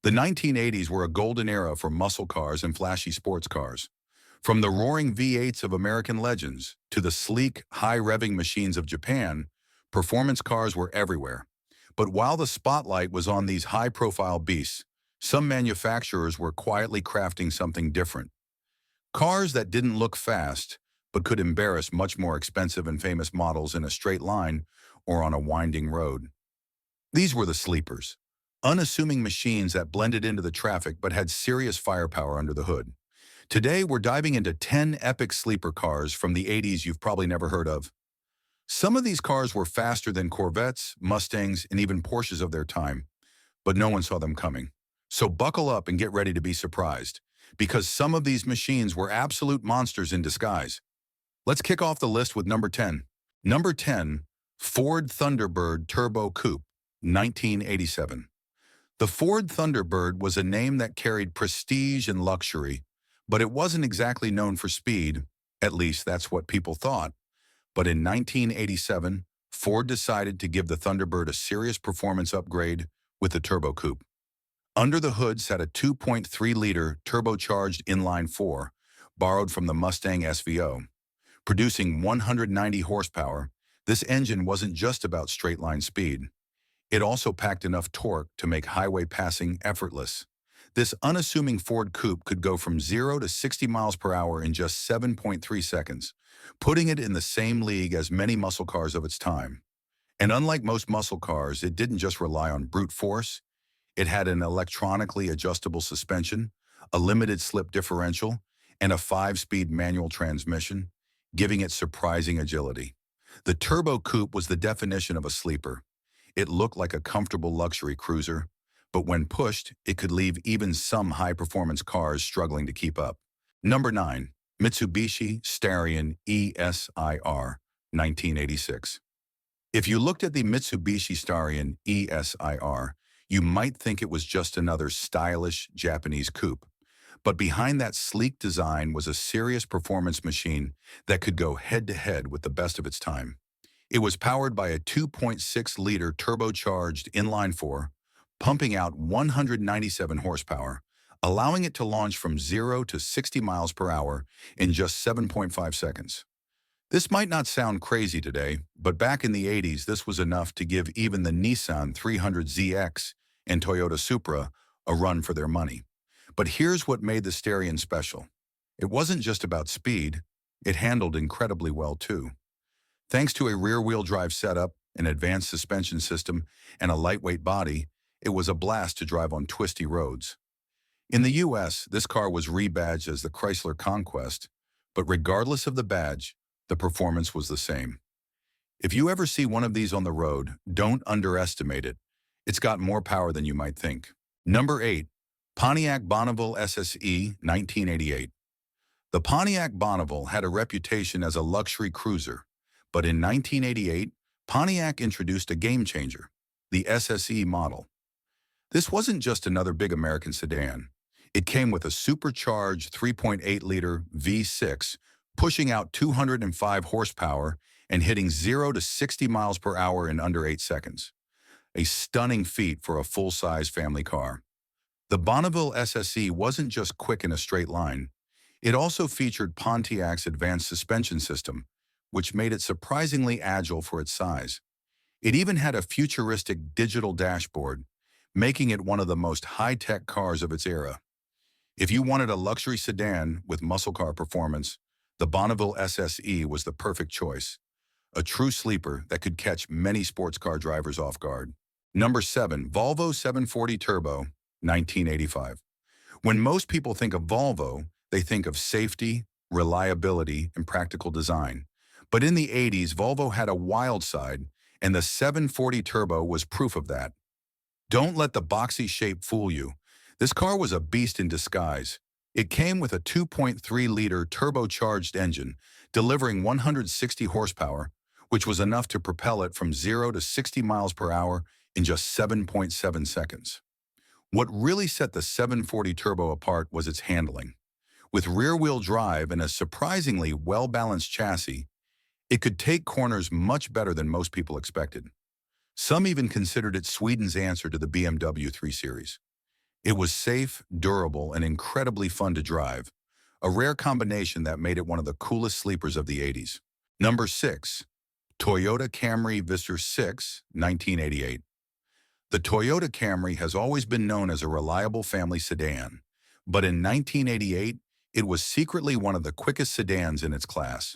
The 1980s were a golden era for muscle cars and flashy sports cars. From the roaring V8s of American legends to the sleek, high-revving machines of Japan, performance cars were everywhere. But while the spotlight was on these high-profile beasts, some manufacturers were quietly crafting something different. Cars that didn't look fast, but could embarrass much more expensive and famous models in a straight line or on a winding road. These were the sleepers, unassuming machines that blended into the traffic but had serious firepower under the hood. Today, we're diving into 10 epic sleeper cars from the 80s you've probably never heard of. Some of these cars were faster than Corvettes, Mustangs, and even Porsches of their time, but no one saw them coming. So buckle up and get ready to be surprised, because some of these machines were absolute monsters in disguise. Let's kick off the list with number 10. Number 10, Ford Thunderbird Turbo Coupe, 1987. The Ford Thunderbird was a name that carried prestige and luxury, but it wasn't exactly known for speed, at least that's what people thought. But in 1987, Ford decided to give the Thunderbird a serious performance upgrade with the Turbo Coupe. Under the hood sat a 2.3-liter turbocharged inline-4, borrowed from the Mustang SVO. Producing 190 horsepower, this engine wasn't just about straight-line speed. It also packed enough torque to make highway passing effortless. This unassuming Ford Coupe could go from 0 to 60 miles per hour in just 7.3 seconds, putting it in the same league as many muscle cars of its time. And unlike most muscle cars, it didn't just rely on brute force. It had an electronically adjustable suspension, a limited slip differential, and a 5-speed manual transmission, giving it surprising agility. The Turbo Coupe was the definition of a sleeper. It looked like a comfortable luxury cruiser, but when pushed, it could leave even some high-performance cars struggling to keep up. Number 9. Mitsubishi Starion ESI-R, 1986. If you looked at the Mitsubishi Starion ESI-R, you might think it was just another stylish Japanese coupe. But behind that sleek design was a serious performance machine that could go head-to-head with the best of its time. It was powered by a 2.6-liter turbocharged inline-4, pumping out 197 horsepower, allowing it to launch from 0 to 60 miles per hour in just 7.5 seconds. This might not sound crazy today, but back in the 80s, this was enough to give even the Nissan 300ZX and Toyota Supra a run for their money. But here's what made the Starion special. It wasn't just about speed, it handled incredibly well too. Thanks to a rear-wheel drive setup, an advanced suspension system, and a lightweight body, it was a blast to drive on twisty roads. In the US, this car was rebadged as the Chrysler Conquest, but regardless of the badge, the performance was the same. If you ever see one of these on the road, don't underestimate it. It's got more power than you might think. Number 8. Pontiac Bonneville SSE, 1988. The Pontiac Bonneville had a reputation as a luxury cruiser, but in 1988, Pontiac introduced a game-changer, the SSE model. This wasn't just another big American sedan. It came with a supercharged 3.8-liter V6, pushing out 205 horsepower and hitting 0 to 60 miles per hour in under 8 seconds. A stunning feat for a full-size family car. The Bonneville SSE wasn't just quick in a straight line. It also featured Pontiac's advanced suspension system, which made it surprisingly agile for its size. It even had a futuristic digital dashboard, making it one of the most high-tech cars of its era. If you wanted a luxury sedan with muscle car performance, the Bonneville SSE was the perfect choice. A true sleeper that could catch many sports car drivers off guard. Number 7. Volvo 740 Turbo, 1985. When most people think of Volvo, they think of safety, reliability, and practical design. But in the 80s, Volvo had a wild side, and the 740 Turbo was proof of that. Don't let the boxy shape fool you. This car was a beast in disguise. It came with a 2.3-liter turbocharged engine, delivering 160 horsepower, which was enough to propel it from 0 to 60 miles per hour in just 7.7 seconds. What really set the 740 Turbo apart was its handling. With rear-wheel drive and a surprisingly well-balanced chassis, it could take corners much better than most people expected. Some even considered it Sweden's answer to the BMW 3 Series. It was safe, durable, and incredibly fun to drive, a rare combination that made it one of the coolest sleepers of the 80s. Number 6. Toyota Camry V6, 1988. The Toyota Camry has always been known as a reliable family sedan, but in 1988, it was secretly one of the quickest sedans in its class.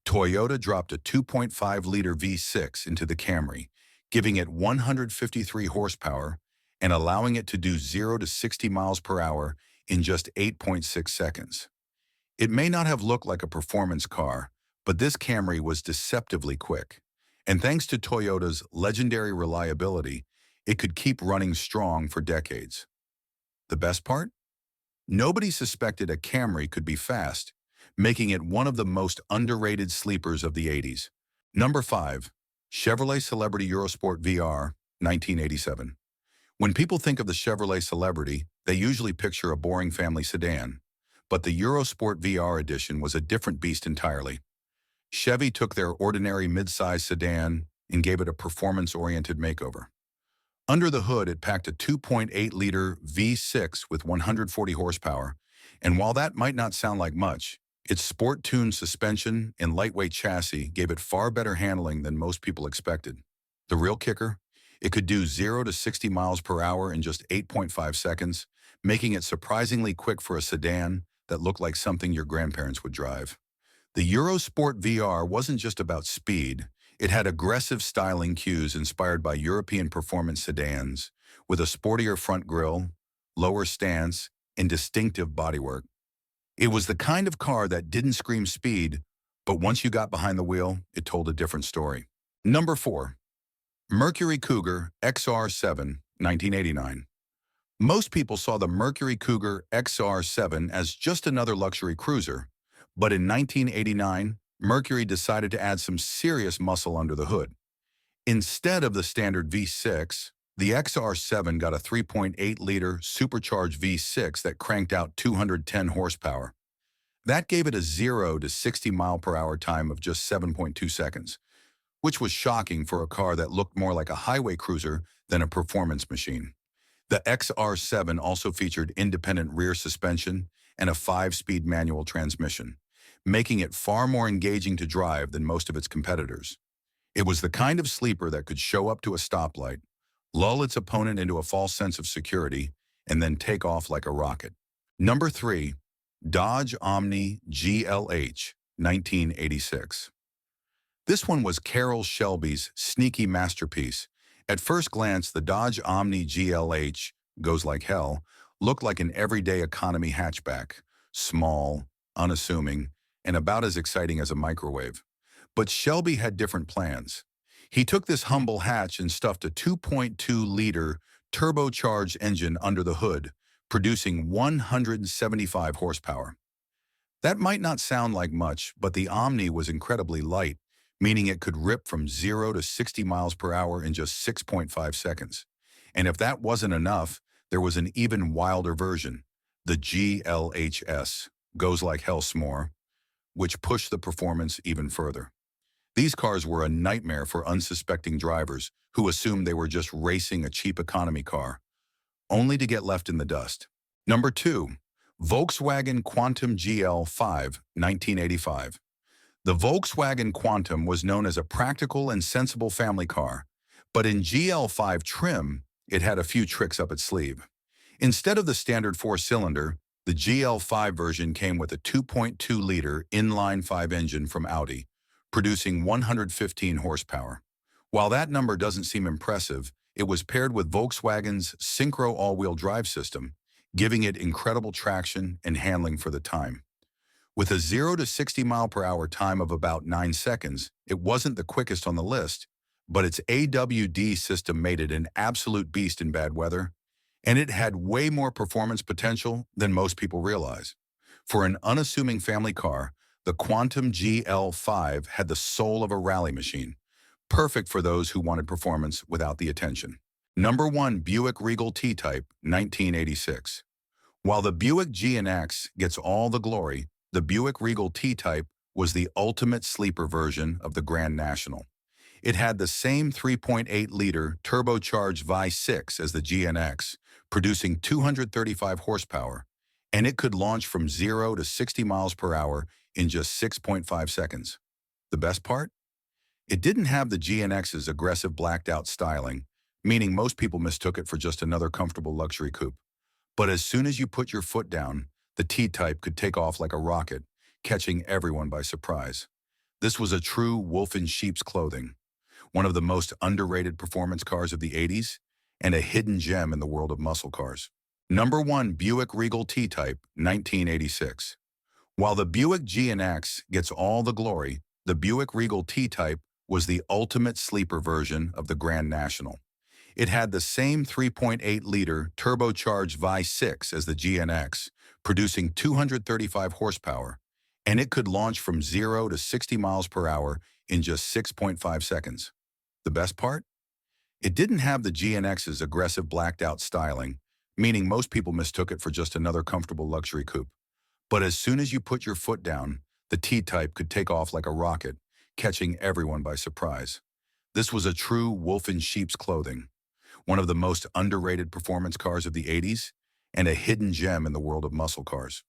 Toyota dropped a 2.5-liter V6 into the Camry, giving it 153 horsepower and allowing it to do 0 to 60 miles per hour in just 8.6 seconds. It may not have looked like a performance car, but this Camry was deceptively quick. And thanks to Toyota's legendary reliability, it could keep running strong for decades. The best part? Nobody suspected a Camry could be fast, making it one of the most underrated sleepers of the 80s. Number 5. Chevrolet Celebrity Eurosport VR, 1987. When people think of the Chevrolet Celebrity, they usually picture a boring family sedan. But the Eurosport VR edition was a different beast entirely. Chevy took their ordinary mid-size sedan and gave it a performance-oriented makeover. Under the hood, it packed a 2.8-liter V6 with 140 horsepower, and while that might not sound like much, its sport-tuned suspension and lightweight chassis gave it far better handling than most people expected. The real kicker? It could do 0 to 60 miles per hour in just 8.5 seconds, making it surprisingly quick for a sedan that looked like something your grandparents would drive. The Eurosport VR wasn't just about speed. It had aggressive styling cues inspired by European performance sedans, with a sportier front grille, lower stance, and distinctive bodywork. It was the kind of car that didn't scream speed, but once you got behind the wheel, it told a different story. Number 4. Mercury Cougar XR7, 1989. Most people saw the Mercury Cougar XR7 as just another luxury cruiser, but in 1989, Mercury decided to add some serious muscle under the hood. Instead of the standard V6, the XR7 got a 3.8-liter supercharged V6 that cranked out 210 horsepower. That gave it a 0 to 60 mile per hour time of just 7.2 seconds, which was shocking for a car that looked more like a highway cruiser than a performance machine. The XR7 also featured independent rear suspension and a 5-speed manual transmission, making it far more engaging to drive than most of its competitors. It was the kind of sleeper that could show up to a stoplight, lull its opponent into a false sense of security, and then take off like a rocket. Number 3. Dodge Omni GLH, 1986. This one was Carroll Shelby's sneaky masterpiece. At first glance, the Dodge Omni GLH, goes like hell, looked like an everyday economy hatchback, small, unassuming, and about as exciting as a microwave. But Shelby had different plans. He took this humble hatch and stuffed a 2.2-liter turbocharged engine under the hood, producing 175 horsepower. That might not sound like much, but the Omni was incredibly light, meaning it could rip from 0 to 60 miles per hour in just 6.5 seconds. And if that wasn't enough, there was an even wilder version, the GLHS, goes like hell s'more, which pushed the performance even further. These cars were a nightmare for unsuspecting drivers who assumed they were just racing a cheap economy car, only to get left in the dust. Number 2. Volkswagen Quantum GL5, 1985. The Volkswagen Quantum was known as a practical and sensible family car, but in GL5 trim, it had a few tricks up its sleeve. Instead of the standard 4-cylinder, the GL5 version came with a 2.2-liter inline-5 engine from Audi, producing 115 horsepower. While that number doesn't seem impressive, it was paired with Volkswagen's Synchro all-wheel drive system, giving it incredible traction and handling for the time. With a 0 to 60 mile per hour time of about 9 seconds, it wasn't the quickest on the list, but its AWD system made it an absolute beast in bad weather, and it had way more performance potential than most people realize. For an unassuming family car, the Quantum GL5 had the soul of a rally machine, perfect for those who wanted performance without the attention. Number 1. Buick Regal T-Type, 1986. While the Buick G&X gets all the glory, the Buick Regal T-Type was the ultimate sleeper version of the Grand National. It had the same 3.8-liter turbocharged V6 as the G&X, producing 235 horsepower, and it could launch from 0 to 60 miles per hour in just 6.5 seconds. The best part? It didn't have the GNX's aggressive blacked-out styling, meaning most people mistook it for just another comfortable luxury coupe. But as soon as you put your foot down, the T-Type could take off like a rocket, catching everyone by surprise. This was a true wolf in sheep's clothing, one of the most underrated performance cars of the 80s, and a hidden gem in the world of muscle cars. Number 1. Buick Regal T-Type, 1986. While the Buick GNX gets all the glory, the Buick Regal T-Type was the ultimate sleeper version of the Grand National. It had the same 3.8-liter turbocharged V6 as the GNX, producing 235 horsepower, and it could launch from 0 to 60 miles per hour in just 6.5 seconds. The best part? It didn't have the GNX's aggressive blacked-out styling, meaning most people mistook it for just another comfortable luxury coupe. But as soon as you put your foot down, the T-Type could take off like a rocket, catching everyone by surprise. This was a true wolf in sheep's clothing, one of the most underrated performance cars of the 80s, and a hidden gem in the world of muscle cars.